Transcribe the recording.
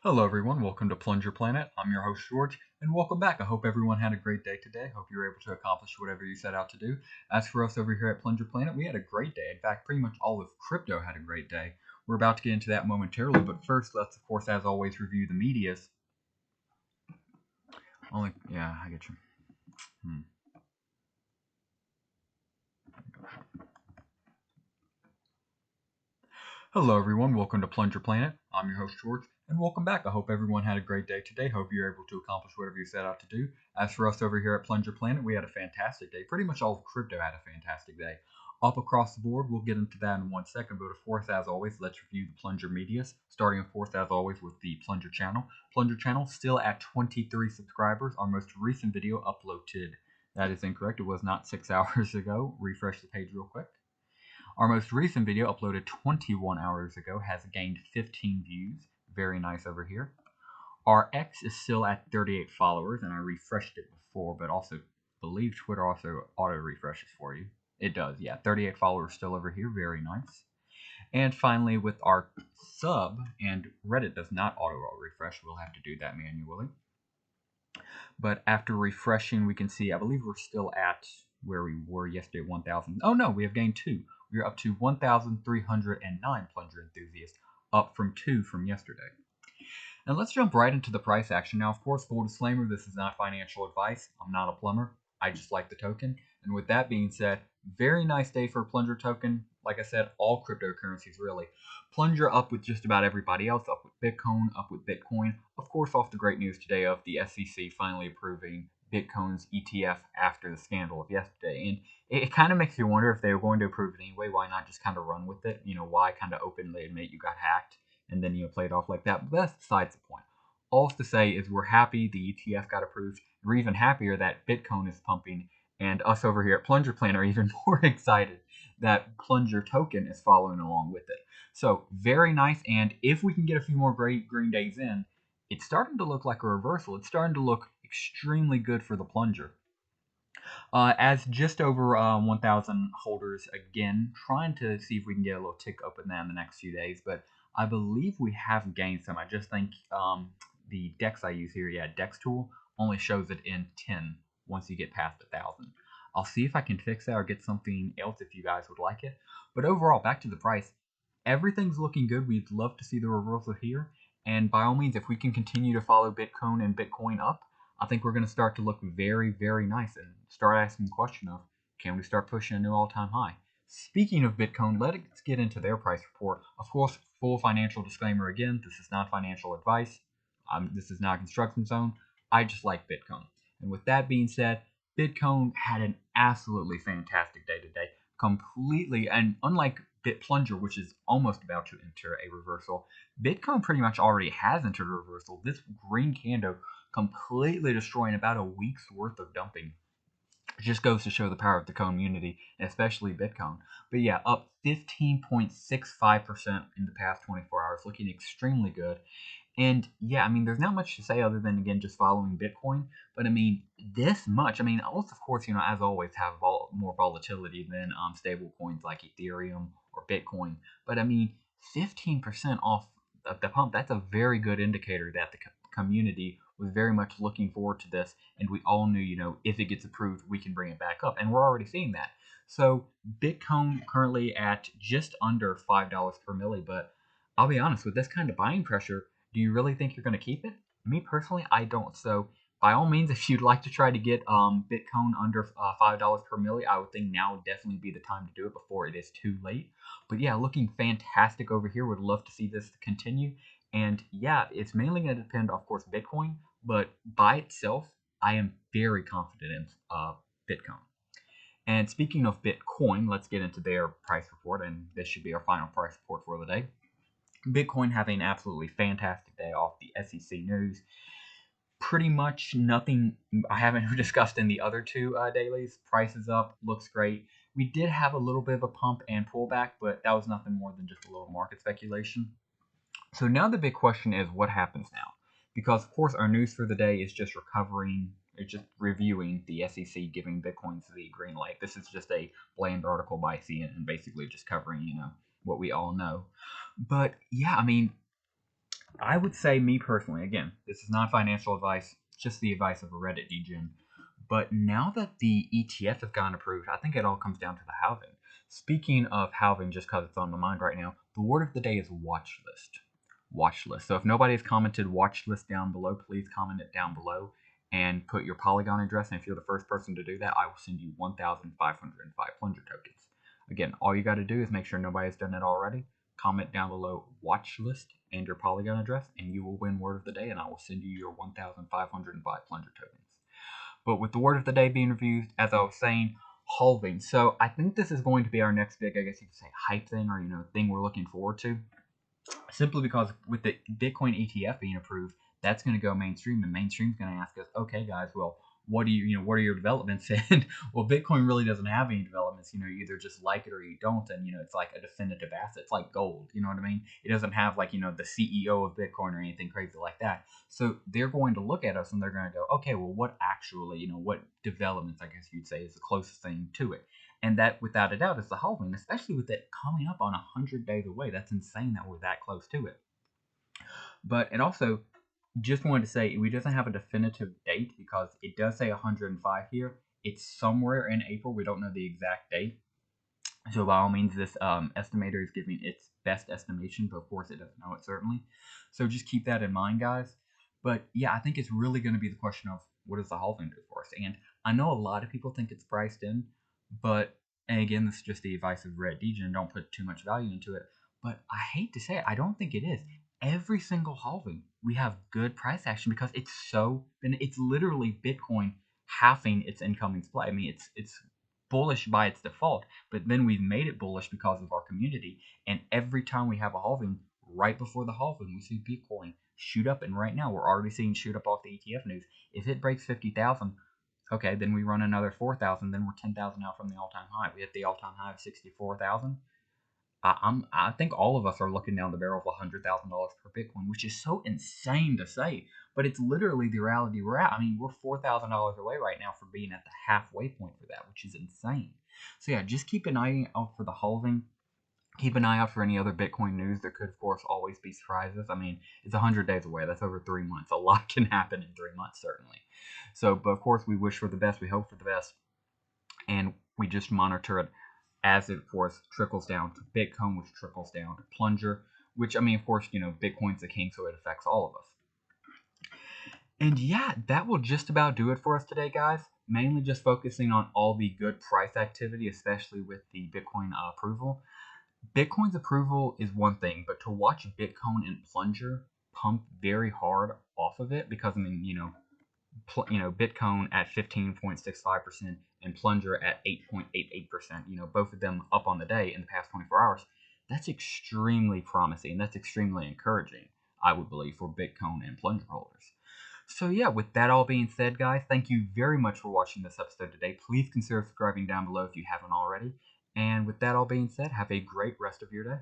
Hello everyone, welcome to Plunger Planet. I'm your host George, and welcome back. I hope everyone had a great day today. Hope you were able to accomplish whatever you set out to do. As for us over here at Plunger Planet, we had a great day. In fact, pretty much all of crypto had a great day. We're about to get into that momentarily, but first let's, of course, as always, review the medias. Yeah, I get you. Hello everyone, welcome to Plunger Planet. I'm your host George, and welcome back. I hope everyone had a great day today. Hope you're able to accomplish whatever you set out to do. As for us over here at Plunger Planet, we had a fantastic day. Pretty much all of crypto had a fantastic day. Up across the board, we'll get into that in 1 second, but of course, as always, let's review the Plunger medias, starting of course, as always, with the Plunger channel. Plunger channel still at 23 subscribers. Our most recent video uploaded. That is incorrect. It was not 6 hours ago. Refresh the page real quick. Our most recent video, uploaded 21 hours ago, has gained 15 views. Very nice over here. Our X is still at 38 followers, and I refreshed it before, but also believe Twitter also auto-refreshes for you. It does, yeah. 38 followers still over here. Very nice. And finally, with our sub, and Reddit does not auto-refresh. We'll have to do that manually. But after refreshing, we can see, I believe we're still at where we were yesterday, 1,000. Oh no, we have gained 2. We're up to 1,309 plunger enthusiasts, up from 2 from yesterday. And let's jump right into the price action. Now, of course, full disclaimer, this is not financial advice. I'm not a plumber. I just like the token. And with that being said, very nice day for a Plunger token. Like I said, all cryptocurrencies really. Plunger up with just about everybody else, up with Bitcoin, up with Bitcoin. Of course, off the great news today of the SEC finally approving Bitcoin's ETF after the scandal of yesterday. And it kind of makes you wonder if they were going to approve it anyway, why not just kind of run with it? Why kind of openly admit you got hacked and then play it off like that? But that's besides the point. All to say is we're happy the ETF got approved. We're even happier that Bitcoin is pumping, and us over here at Plunger Planet are even more excited that Plunger token is following along with it. So very nice, and if we can get a few more great green days in, it's starting to look like a reversal. It's starting to look extremely good for the Plunger. As just over 1,000 holders again, trying to see if we can get a little tick up in that in the next few days, but I believe we have gained some. I just think the DEX I use here, yeah, DEX tool, only shows it in 10 once you get past 1,000. I'll see if I can fix that or get something else if you guys would like it. But overall, back to the price, everything's looking good. We'd love to see the reversal here. And by all means, if we can continue to follow Bitcoin and Bitcoin up, I think we're going to start to look very, very nice and start asking the question of, can we start pushing a new all-time high? Speaking of Bitcoin, let's get into their price report. Of course, full financial disclaimer again, this is not financial advice. This is not a construction zone. I just like Bitcoin. And with that being said, Bitcoin had an absolutely fantastic day today. Completely, and unlike Plunger, which is almost about to enter a reversal, Bitcoin pretty much already has entered a reversal. This green candle completely destroying about a week's worth of dumping. It just goes to show the power of the community, especially Bitcoin. But yeah, up 15.65% in the past 24 hours, looking extremely good. And yeah, I mean, there's not much to say other than, again, just following Bitcoin. But I mean, this much, I mean, let's, of course, as always, have more volatility than stable coins like Ethereum or Bitcoin. But I mean, 15% off of the pump, that's a very good indicator that the community was very much looking forward to this. And we all knew, if it gets approved, we can bring it back up. And we're already seeing that. So Bitcoin currently at just under $5 per milli. But I'll be honest, with this kind of buying pressure, do you really think you're going to keep it? Me personally, I don't. So by all means, if you'd like to try to get Bitcoin under $5 per milli, I would think now would definitely be the time to do it before it is too late. But yeah, looking fantastic over here. Would love to see this continue. And yeah, it's mainly going to depend, of course, Bitcoin. But by itself, I am very confident in Bitcoin. And speaking of Bitcoin, let's get into their price report. And this should be our final price report for the day. Bitcoin having an absolutely fantastic day off the SEC news. Pretty much nothing I haven't discussed in the other two dailies. Price is up, looks great. We did have a little bit of a pump and pullback, but that was nothing more than just a little market speculation. So now the big question is, what happens now? Because, of course, our news for the day is just reviewing the SEC giving Bitcoin the green light. This is just a bland article by CNN, basically just covering, what we all know. But yeah, I mean, I would say, me personally, again, this is not financial advice, just the advice of a Reddit degen. But now that the ETF has gotten approved, I think it all comes down to the halving. Speaking of halving, just because it's on my mind right now, the word of the day is watch list. Watch list. So if nobody has commented watch list down below, please comment it down below and put your Polygon address. And if you're the first person to do that, I will send you 1,505 plunger tokens. Again, all you got to do is make sure nobody has done it already. Comment down below watch list and your Polygon address, and you will win word of the day, and I will send you your 1,505 plunger tokens. But with the word of the day being reviewed, as I was saying, halving. So I think this is going to be our next big, I guess you could say, hype thing, or thing we're looking forward to. Simply because with the Bitcoin ETF being approved, that's going to go mainstream, and mainstream's going to ask us, okay, guys, well, what do what are your developments? And well, Bitcoin really doesn't have any developments. You either just like it or you don't, and it's like a definitive asset. It's like gold. You know what I mean? It doesn't have like the CEO of Bitcoin or anything crazy like that. So they're going to look at us and they're going to go, okay, well, what actually, what developments, I guess you'd say, is the closest thing to it. And that, without a doubt, is the halving, especially with it coming up on 100 days away. That's insane that we're that close to it. But it also, just wanted to say, we doesn't have a definitive date because it does say 105 here. It's somewhere in April. We don't know the exact date. So by all means, this estimator is giving its best estimation, but of course it doesn't know it certainly. So just keep that in mind, guys. But yeah, I think it's really going to be the question of what does the halving do for us? And I know a lot of people think it's priced in, but and again, this is just the advice of Red Degen. Don't put too much value into it. But I hate to say it, I don't think it is. Every single halving, we have good price action because it's literally Bitcoin halving its incoming supply. I mean, it's bullish by its default, but then we've made it bullish because of our community. And every time we have a halving, right before the halving, we see Bitcoin shoot up. And right now, we're already seeing shoot up off the ETF news. If it breaks 50,000, okay, then we run another 4,000. Then we're 10,000 out from the all-time high. We hit the all-time high of 64,000. I think all of us are looking down the barrel of $100,000 per Bitcoin, which is so insane to say, but it's literally the reality we're at. I mean, we're $4,000 away right now from being at the halfway point for that, which is insane. So yeah, just keep an eye out for the halving. Keep an eye out for any other Bitcoin news. There could, of course, always be surprises. I mean, it's 100 days away. That's over 3 months. A lot can happen in 3 months, certainly. So, but of course, we wish for the best. We hope for the best. And we just monitor it as it, of course, trickles down to Bitcoin, which trickles down to Plunger, which, I mean, of course, Bitcoin's the king, so it affects all of us. And yeah, that will just about do it for us today, guys. Mainly just focusing on all the good price activity, especially with the Bitcoin approval. Bitcoin's approval is one thing, but to watch Bitcoin and Plunger pump very hard off of it, because I mean, Bitcoin at 15.65% and Plunger at 8.88%, both of them up on the day in the past 24 hours. That's extremely promising. That's extremely encouraging, I would believe, for Bitcoin and Plunger holders. So yeah, with that all being said, guys, thank you very much for watching this episode today. Please consider subscribing down below if you haven't already. And with that all being said, have a great rest of your day.